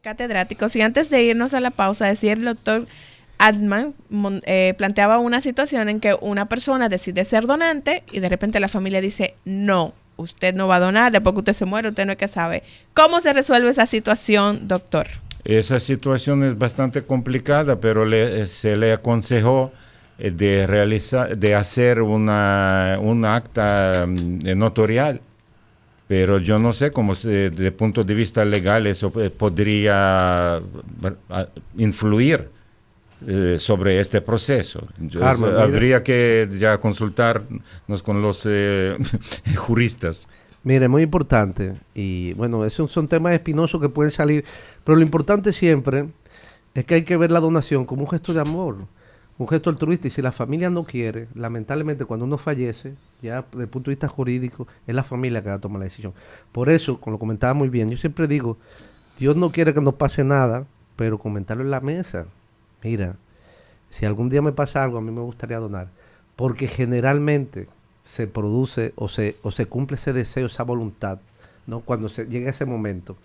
catedráticos. Y antes de irnos a la pausa, decía el doctor Adman, planteaba una situación en que una persona decide ser donante y de repente la familia dice, no, usted no va a donar, después que usted se muere, usted no es que sabe. ¿Cómo se resuelve esa situación, doctor? Esa situación es bastante complicada, pero se le aconsejó de hacer un acta notarial, pero yo no sé cómo desde el punto de vista legal eso podría influir sobre este proceso. Carmen, habría que ya consultarnos con los juristas. Mire, muy importante, y bueno, esos son temas espinosos que pueden salir, pero lo importante siempre es que hay que ver la donación como un gesto de amor, un gesto altruista, y si la familia no quiere, lamentablemente cuando uno fallece, ya desde el punto de vista jurídico, es la familia que va a tomar la decisión. Por eso, como lo comentaba muy bien, yo siempre digo, Dios no quiere que nos pase nada, pero comentarlo en la mesa. Mira, si algún día me pasa algo, a mí me gustaría donar, porque generalmente se produce o se cumple ese deseo, esa voluntad, ¿no? Cuando se llega ese momento.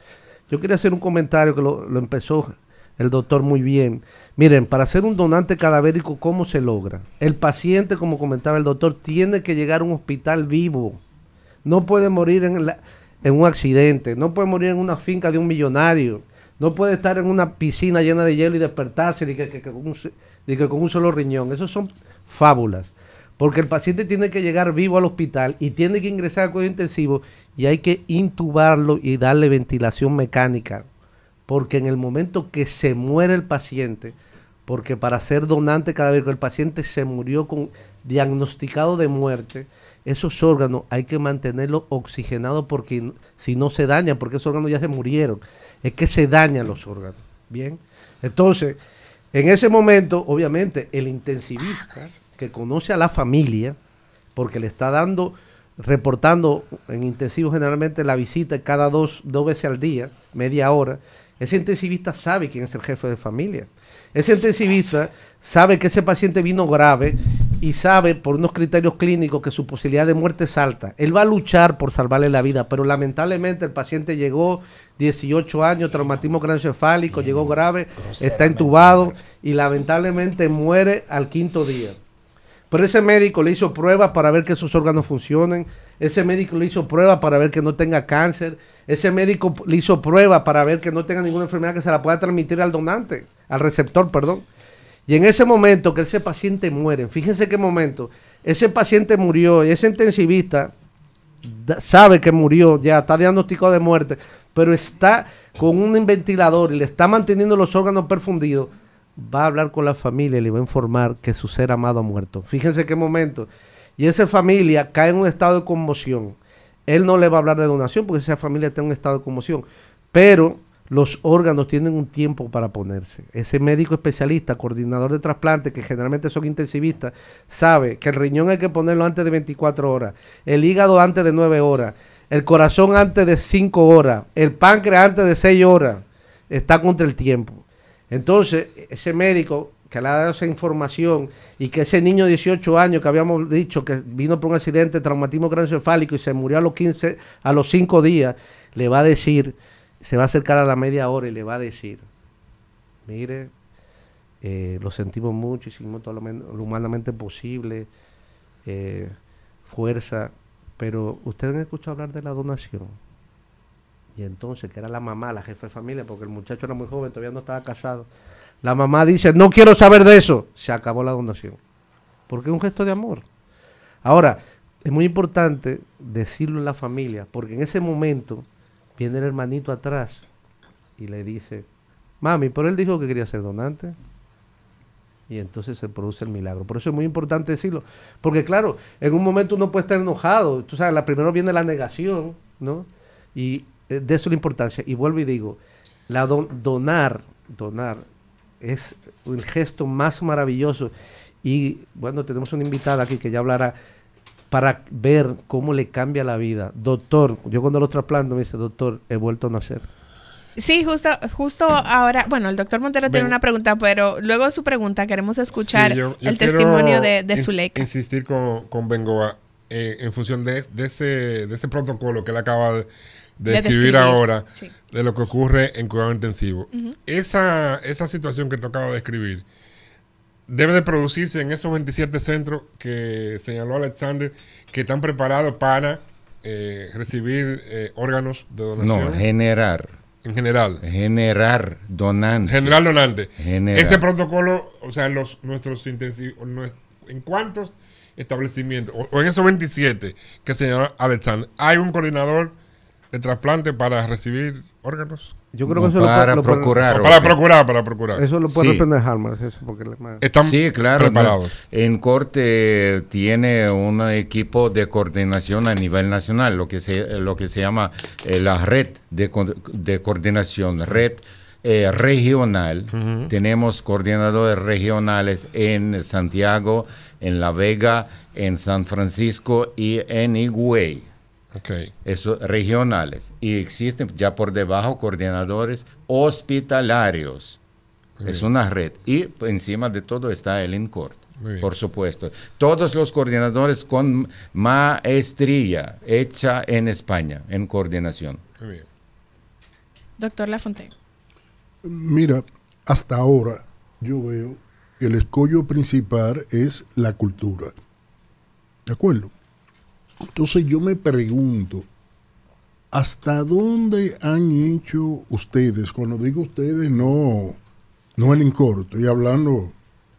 Yo quería hacer un comentario que lo empezó el doctor muy bien. Miren, para ser un donante cadavérico, ¿cómo se logra? El paciente, como comentaba el doctor, tiene que llegar a un hospital vivo. No puede morir en un accidente, no puede morir en una finca de un millonario, no puede estar en una piscina llena de hielo y despertarse con un solo riñón. Eso son fábulas. Porque el paciente tiene que llegar vivo al hospital y tiene que ingresar a cuidado intensivo y hay que intubarlo y darle ventilación mecánica. Porque en el momento que se muere el paciente, porque para ser donante cadavérico el paciente se murió diagnosticado de muerte, esos órganos hay que mantenerlos oxigenados porque si no se dañan, porque esos órganos ya se murieron. Es que se dañan los órganos. Bien. Entonces, en ese momento, obviamente, el intensivista que conoce a la familia, porque le está reportando en intensivo generalmente la visita cada dos veces al día, media hora, ese intensivista sabe quién es el jefe de familia. Ese intensivista sabe que ese paciente vino grave y sabe por unos criterios clínicos que su posibilidad de muerte es alta. Él va a luchar por salvarle la vida, pero lamentablemente el paciente llegó 18 años, traumatismo craneoencefálico, llegó grave, está entubado y lamentablemente muere al 5º día. Pero ese médico le hizo pruebas para ver que sus órganos funcionen, ese médico le hizo pruebas para ver que no tenga cáncer, ese médico le hizo pruebas para ver que no tenga ninguna enfermedad que se la pueda transmitir al donante, al receptor, perdón. Y en ese momento que ese paciente muere, fíjense qué momento, ese paciente murió y ese intensivista sabe que murió, ya está diagnosticado de muerte, pero está con un ventilador y le está manteniendo los órganos perfundidos, va a hablar con la familia y le va a informar que su ser amado ha muerto. Fíjense qué momento. Y esa familia cae en un estado de conmoción. Él no le va a hablar de donación porque esa familia está en un estado de conmoción. Pero los órganos tienen un tiempo para ponerse. Ese médico especialista, coordinador de trasplante, que generalmente son intensivistas, sabe que el riñón hay que ponerlo antes de 24 horas, el hígado antes de 9 horas, el corazón antes de 5 horas, el páncreas antes de 6 horas. Está contra el tiempo. Entonces, ese médico que le ha dado esa información y que ese niño de 18 años que habíamos dicho que vino por un accidente, traumatismo craneoencefálico y se murió a los 5 días, le va a decir, se va a acercar a la media hora y le va a decir, mire, lo sentimos mucho, hicimos todo lo humanamente posible, fuerza, pero ustedes han escuchado hablar de la donación. Y entonces, que era la mamá, la jefa de familia, porque el muchacho era muy joven, todavía no estaba casado. La mamá dice, no quiero saber de eso. Se acabó la donación. Porque es un gesto de amor. Ahora, es muy importante decirlo en la familia, porque en ese momento viene el hermanito atrás y le dice, mami, pero él dijo que quería ser donante. Y entonces se produce el milagro. Por eso es muy importante decirlo. Porque claro, en un momento uno puede estar enojado. Tú sabes, primero viene la negación, ¿no? Y de eso la importancia. Y vuelvo y digo, donar es el gesto más maravilloso. Y bueno, tenemos una invitada aquí que ya hablará para ver cómo le cambia la vida. Doctor, yo cuando lo trasplanto me dice, doctor, he vuelto a nacer. Sí, justo ahora, bueno, el doctor Montero tiene una pregunta, pero luego de su pregunta queremos escuchar el testimonio de Zuleika. Insistir con Bengoa en función de ese protocolo que él acaba describir ahora sí, de lo que ocurre en cuidado intensivo. Esa situación que te acabo de describir debe de producirse en esos 27 centros que señaló Alexander, que están preparados para recibir órganos de donación. No, generar. En general. Generar donantes. General donante. Generar. Ese protocolo, o sea, nuestros intensivos, ¿en cuántos establecimientos? O en esos 27 que señaló Alexander, ¿hay un coordinador de trasplante para recibir órganos? Yo creo que eso para lo procurar. Para procurar. Eso lo puede Sí. responder Harmas, eso porque Están Sí, claro. preparados. En Corte tiene un equipo de coordinación a nivel nacional, lo que se llama la red de coordinación, red regional. Tenemos coordinadores regionales en Santiago, en La Vega, en San Francisco y en Higüey. Okay. Eso, regionales. Y existen ya por debajo coordinadores hospitalarios. Es una red. Y encima de todo está el INCORT, por supuesto. Todos los coordinadores con maestría hecha en España, en coordinación. Muy bien. Doctor Lafontaine. Mira, hasta ahora yo veo que el escollo principal es la cultura. ¿De acuerdo? Entonces yo me pregunto, ¿hasta dónde han hecho ustedes? Cuando digo ustedes, no el INCOR, estoy hablando, o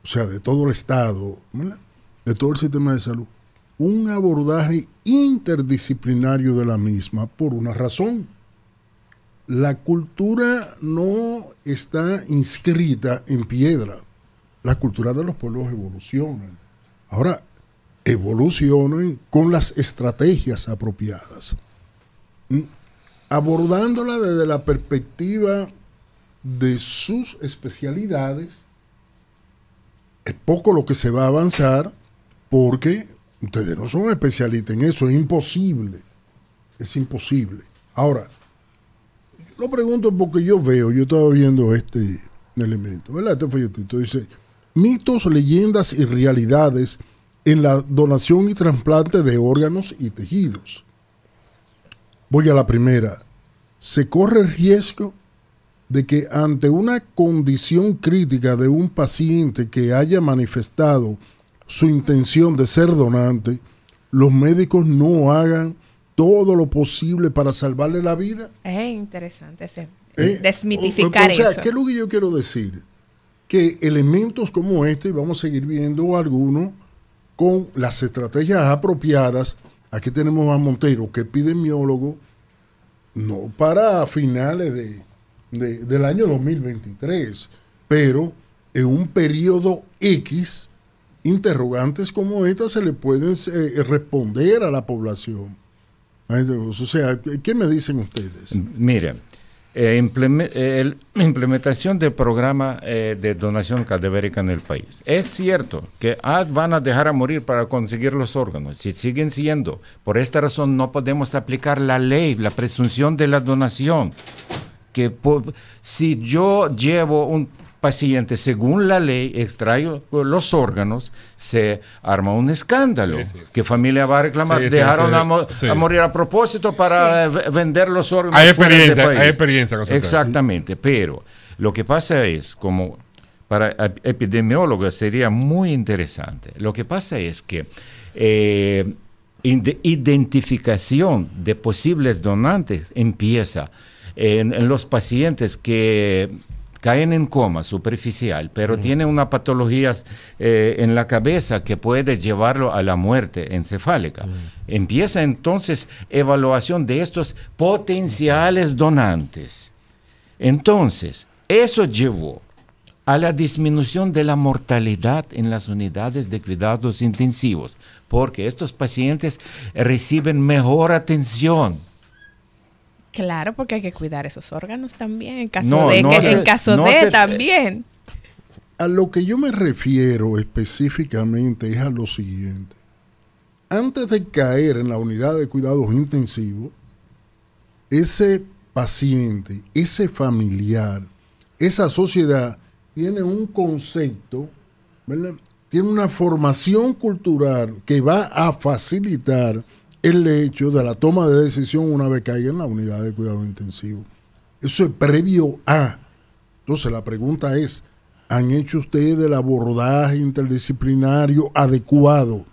sea, de todo el Estado, ¿verdad? De todo el sistema de salud, un abordaje interdisciplinario de la misma por una razón. La cultura no está inscrita en piedra. La cultura de los pueblos evoluciona. Ahora, evolucionen con las estrategias apropiadas, abordándola desde la perspectiva de sus especialidades. Es poco lo que se va a avanzar porque ustedes no son especialistas en eso, es imposible. Ahora, lo pregunto porque yo estaba viendo este elemento, ¿verdad? Este folletito dice, mitos, leyendas y realidades en la donación y trasplante de órganos y tejidos. Voy a la primera. Se corre el riesgo de que ante una condición crítica de un paciente que haya manifestado su intención de ser donante, los médicos no hagan todo lo posible para salvarle la vida. Es interesante desmitificar eso. O sea, ¿qué es lo que yo quiero decir? Que elementos como este, vamos a seguir viendo algunos, con las estrategias apropiadas. Aquí tenemos a Montero, que es epidemiólogo, no para finales del año 2023, pero en un periodo X, interrogantes como esta se le pueden responder a la población. O sea, ¿qué me dicen ustedes? Miren, implementación del programa de donación cadavérica en el país. Es cierto que van a dejar a morir para conseguir los órganos, si siguen siendo. Por esta razón no podemos aplicar la ley, la presunción de la donación. Si yo llevo un paciente según la ley, extraigo los órganos, se arma un escándalo. Sí. ¿Qué familia va a reclamar? Dejaron a morir a propósito para vender los órganos. Hay experiencia. Exactamente, pero lo que pasa es, como para epidemiólogos sería muy interesante, lo que pasa es que identificación de posibles donantes empieza en los pacientes que caen en coma superficial, pero tienen una patología en la cabeza que puede llevarlo a la muerte encefálica. Empieza entonces evaluación de estos potenciales donantes. Entonces, eso llevó a la disminución de la mortalidad en las unidades de cuidados intensivos, porque estos pacientes reciben mejor atención. Claro, porque hay que cuidar esos órganos también, en caso de también. A lo que yo me refiero específicamente es a lo siguiente. Antes de caer en la unidad de cuidados intensivos, ese paciente, ese familiar, esa sociedad tiene un concepto, ¿verdad? Tiene una formación cultural que va a facilitar el hecho de la toma de decisión una vez caiga en la unidad de cuidado intensivo. Eso es previo a. Entonces la pregunta es, ¿han hecho ustedes el abordaje interdisciplinario adecuado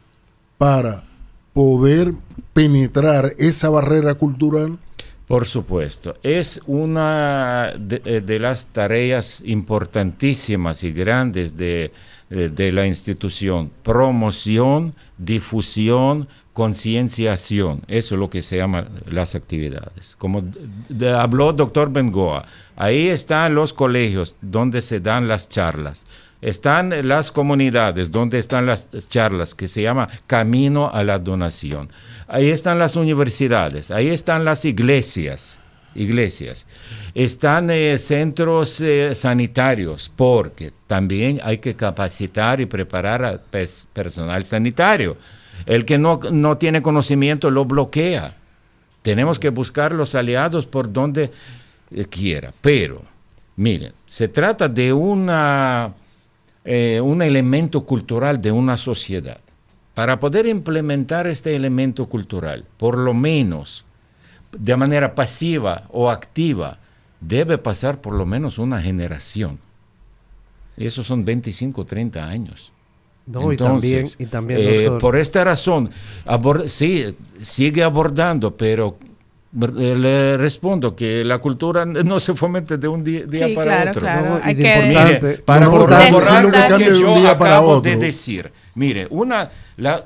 para poder penetrar esa barrera cultural? Por supuesto, es una de las tareas importantísimas y grandes de la institución. Promoción, difusión, concienciación. Eso es lo que se llaman las actividades. Como habló doctor Bengoa, ahí están los colegios donde se dan las charlas. Están las comunidades donde están las charlas, que se llama Camino a la Donación. Ahí están las universidades, ahí están las iglesias. Están centros sanitarios, porque también hay que capacitar y preparar al personal sanitario. El que no tiene conocimiento lo bloquea. Tenemos que buscar los aliados por donde quiera. Pero, miren, se trata de un elemento cultural de una sociedad. Para poder implementar este elemento cultural, por lo menos de manera pasiva o activa, debe pasar por lo menos una generación. Y esos son 25 o 30 años. No, Entonces, y también doctor, por esta razón, sí, sigue abordando, pero le respondo que la cultura no se fomenta de un día sí, para claro, otro. claro. No, Hay y que Mire, para no, corroborar sino que lo cambie que de un yo día para acabo otro. de decir, mire, la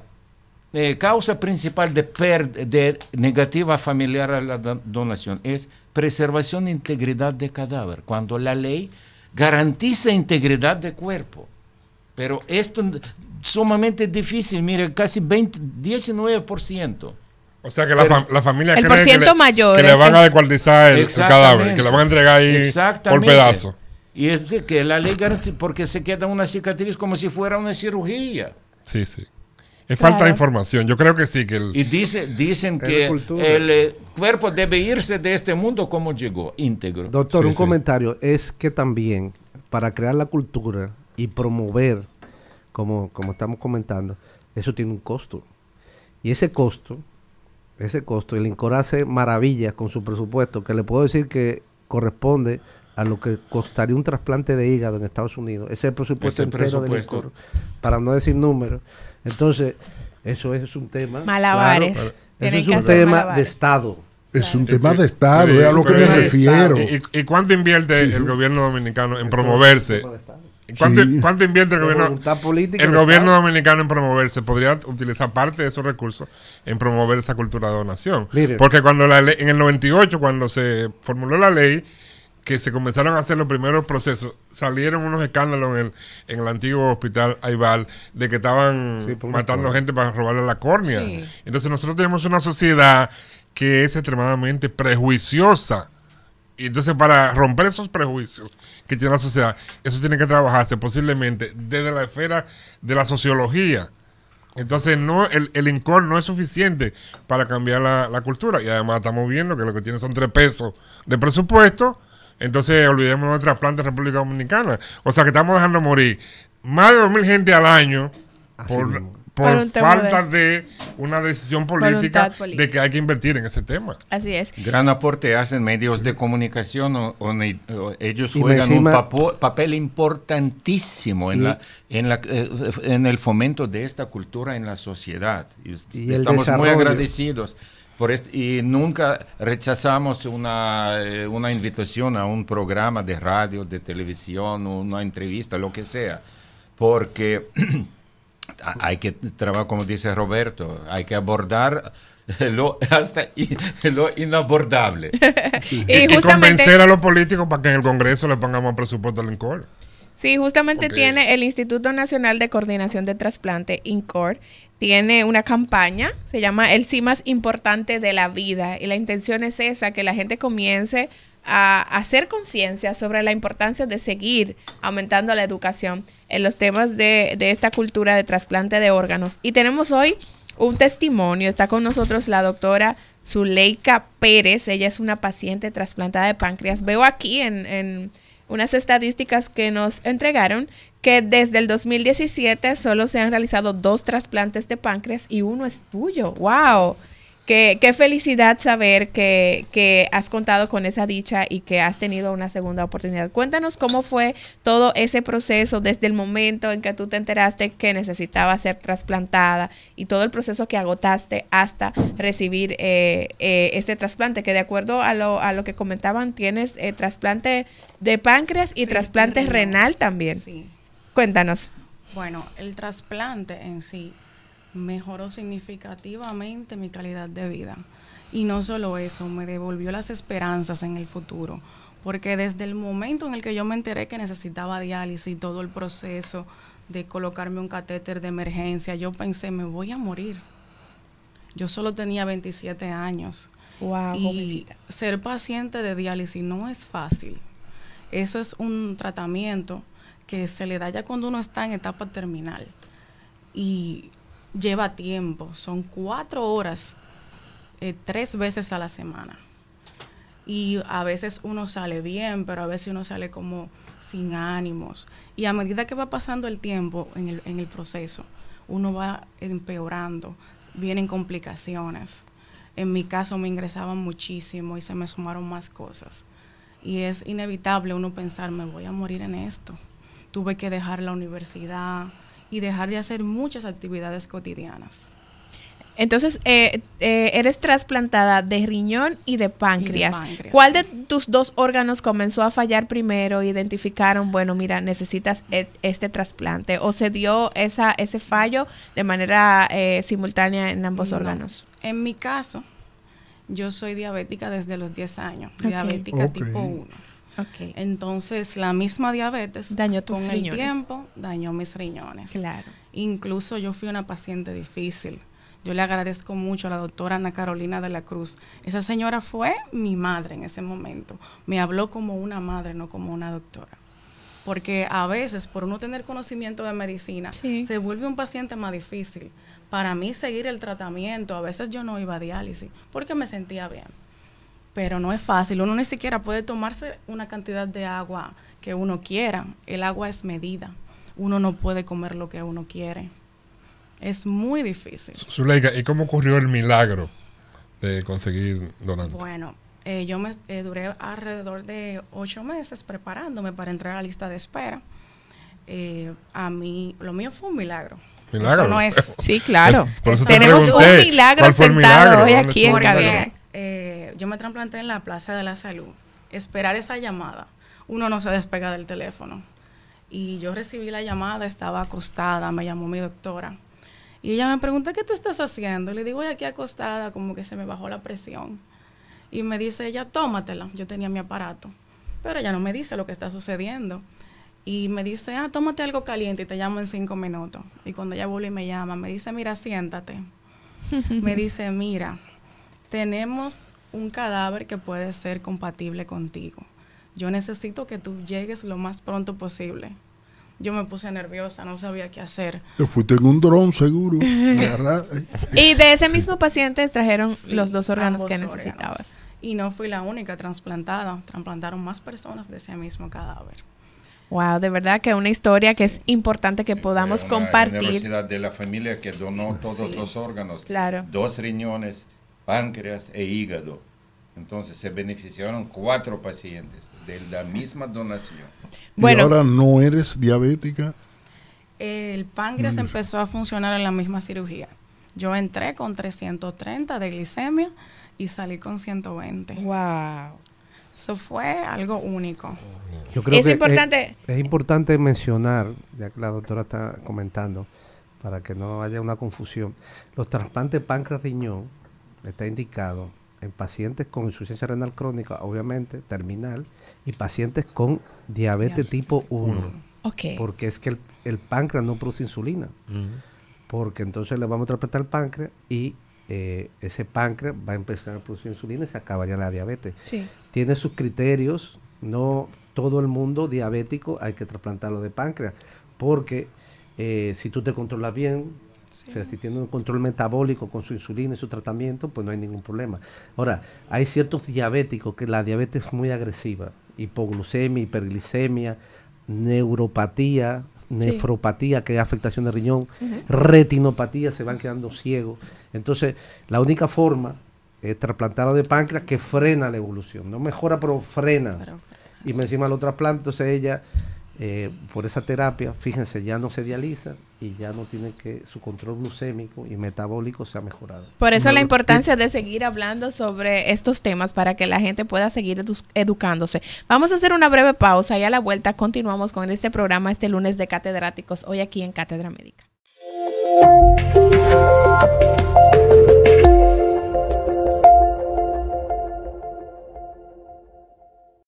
causa principal de negativa familiar a la donación es preservación de integridad de cadáver, cuando la ley garantiza integridad de cuerpo. Pero esto es sumamente difícil, mire, casi 19%. O sea que la familia el cree porciento mayor que le van a descuartizar el cadáver, que le van a entregar ahí por pedazo. Y es de que la ley garantiza, porque se queda una cicatriz como si fuera una cirugía. Sí, sí. Es falta de información. Yo creo que sí. Y dicen que el cuerpo debe irse de este mundo como llegó, íntegro. Doctor, Sí, un sí. comentario. Es que también, para crear la cultura y promover, como estamos comentando, eso tiene un costo. Y ese costo, el INCOR hace maravillas con su presupuesto, que le puedo decir que corresponde a lo que costaría un trasplante de hígado en Estados Unidos. Ese es el presupuesto entero del INCOR, para no decir números. Entonces, eso es un tema. Malabares. Claro, Tienen eso que es un hacer tema malabares. de Estado. Es un tema de Estado, es a lo que me refiero. ¿Y cuánto invierte el gobierno dominicano en promoverse? ¿Cuánto invierte el gobierno dominicano en promoverse? Podría utilizar parte de esos recursos en promover esa cultura de donación. Mire. Porque cuando en el 98, cuando se formuló la ley, que se comenzaron a hacer los primeros procesos, salieron unos escándalos en el antiguo hospital Aibal de que estaban matando gente para robarle la córnea. Sí. Entonces nosotros tenemos una sociedad que es extremadamente prejuiciosa. Y entonces para romper esos prejuicios que tiene la sociedad, eso tiene que trabajarse posiblemente desde la esfera de la sociología. Entonces el INCOR no es suficiente para cambiar la cultura. Y además estamos viendo que lo que tiene son 3 pesos de presupuesto. Entonces olvidemos de trasplantes en República Dominicana. O sea que estamos dejando morir más de 2,000 gente al año por un tema falta de una decisión política de que hay que invertir en ese tema. Así es. Gran aporte hacen medios de comunicación, o ellos Y juegan encima, un papel importantísimo en el fomento de esta cultura en la sociedad. Y estamos muy desarrollo. agradecidos por esto, y nunca rechazamos una invitación a un programa de radio, de televisión, una entrevista, lo que sea, porque hay que trabajar, como dice Roberto, hay que abordar lo inabordable. Y Y justamente, convencer a los políticos para que en el Congreso le pongamos presupuesto al INCOR. sí, justamente Ok. tiene el Instituto Nacional de Coordinación de Trasplante, INCOR, tiene una campaña, se llama El sí más importante de la vida, y la intención es esa, que la gente comience a hacer conciencia sobre la importancia de seguir aumentando la educación en los temas de esta cultura de trasplante de órganos. Y tenemos hoy un testimonio, está con nosotros la doctora Zuleika Pérez, ella es una paciente trasplantada de páncreas. Veo aquí en unas estadísticas que nos entregaron que desde el 2017 solo se han realizado 2 trasplantes de páncreas y uno es tuyo. ¡Wow! Qué felicidad saber que has contado con esa dicha y que has tenido una segunda oportunidad. Cuéntanos cómo fue todo ese proceso desde el momento en que tú te enteraste que necesitaba ser trasplantada y todo el proceso que agotaste hasta recibir este trasplante, que de acuerdo a lo que comentaban, tienes trasplante de páncreas y trasplante renal también. Sí. Cuéntanos. Bueno, el trasplante en sí mejoró significativamente mi calidad de vida. Y no solo eso, me devolvió las esperanzas en el futuro. Porque desde el momento en el que yo me enteré que necesitaba diálisis, todo el proceso de colocarme un catéter de emergencia, yo pensé, me voy a morir. Yo solo tenía 27 años. Wow, y jovencita. ser paciente de diálisis no es fácil. Eso es un tratamiento que se le da ya cuando uno está en etapa terminal. Y lleva tiempo, son 4 horas, 3 veces a la semana. Y a veces uno sale bien, pero a veces uno sale como sin ánimos. Y a medida que va pasando el tiempo en el proceso, uno va empeorando, vienen complicaciones. En mi caso me ingresaban muchísimo y se me sumaron más cosas. Y es inevitable uno pensar, me voy a morir en esto. Tuve que dejar la universidad y dejar de hacer muchas actividades cotidianas. Entonces, eres trasplantada de riñón y de páncreas. Y de páncreas. ¿Cuál de tus 2 órganos comenzó a fallar primero? Identificaron, bueno, mira, necesitas este trasplante. ¿O se dio ese fallo de manera simultánea en ambos órganos? En mi caso, yo soy diabética desde los 10 años. Ok. Diabética tipo 1. Ok. Entonces, la misma diabetes Dañó tus con riñones. el tiempo dañó mis riñones. Claro. Incluso yo fui una paciente difícil. Yo le agradezco mucho a la doctora Ana Carolina de la Cruz. Esa señora fue mi madre en ese momento. Me habló como una madre, no como una doctora. Porque a veces, por no tener conocimiento de medicina, Sí. se vuelve un paciente más difícil. Para mí, seguir el tratamiento, a veces yo no iba a diálisis porque me sentía bien. Pero no es fácil, uno ni siquiera puede tomarse una cantidad de agua que uno quiera. El agua es medida, uno no puede comer lo que uno quiere. Es muy difícil. Zuleika, ¿y cómo ocurrió el milagro de conseguir donante? Bueno, yo me duré alrededor de 8 meses preparándome para entrar a la lista de espera. A mí, lo mío fue un milagro. ¿Milagro? Eso no es... Sí, claro. Por eso te Tenemos pregunté, un milagro ¿cuál fue el sentado milagro? hoy ¿Dónde aquí en estuvo el cabina. milagro? Yo me trasplanté en la Plaza de la Salud. Esperar esa llamada, uno no se despega del teléfono. Y yo recibí la llamada, estaba acostada, me llamó mi doctora. Y ella me preguntó, ¿qué tú estás haciendo? Le digo, aquí acostada, como que se me bajó la presión. Y me dice ella, tómatela. Yo tenía mi aparato. Pero ella no me dice lo que está sucediendo. Y me dice, tómate algo caliente y te llamo en 5 minutos. Y cuando ella vuelve y me llama, me dice, mira, siéntate. Me dice, mira, tenemos un cadáver que puede ser compatible contigo. Yo necesito que tú llegues lo más pronto posible. Yo me puse nerviosa, no sabía qué hacer. Te fuiste en un dron, seguro. Y de ese mismo paciente extrajeron Sí, los 2 órganos que ambos necesitabas. órganos. Y no fui la única trasplantada. Trasplantaron más personas de ese mismo cadáver. Wow, de verdad que una historia que es importante que podamos Una compartir. generosidad de la familia que donó todos los órganos. Claro. 2 riñones, páncreas e hígado. Entonces se beneficiaron 4 pacientes de la misma donación. Bueno. ¿Y ahora no eres diabética? El páncreas empezó a funcionar en la misma cirugía. Yo entré con 330 de glicemia y salí con 120. Wow. Eso fue algo único. Yo creo Es que importante. es importante mencionar, ya que la doctora está comentando, para que no haya una confusión, los trasplantes páncreas-riñón está indicado en pacientes con insuficiencia renal crónica, obviamente, terminal, y pacientes con diabetes tipo 1. Ok. Porque es que el páncreas no produce insulina. Porque entonces le vamos a trasplantar el páncreas y ese páncreas va a empezar a producir insulina y se acabaría la diabetes. Sí. Tiene sus criterios, no todo el mundo diabético hay que trasplantarlo de páncreas, porque si tú te controlas bien, o sea, si tienes un control metabólico con su insulina y su tratamiento, pues no hay ningún problema. Ahora, hay ciertos diabéticos que la diabetes es muy agresiva, hipoglucemia, hiperglicemia, neuropatía, nefropatía, que es afectación de riñón, retinopatía, se van quedando ciegos. Entonces, la única forma es trasplantado de páncreas, que frena la evolución. No mejora, pero frena. Y encima lo trasplanta, entonces ella, por esa terapia, fíjense, ya no se dializa y ya no tiene que, su control glucémico y metabólico se ha mejorado. Por eso la importancia de seguir hablando sobre estos temas para que la gente pueda seguir educándose. Vamos a hacer una breve pausa y a la vuelta continuamos con este programa este lunes de Catedráticos, hoy aquí en Cátedra Médica.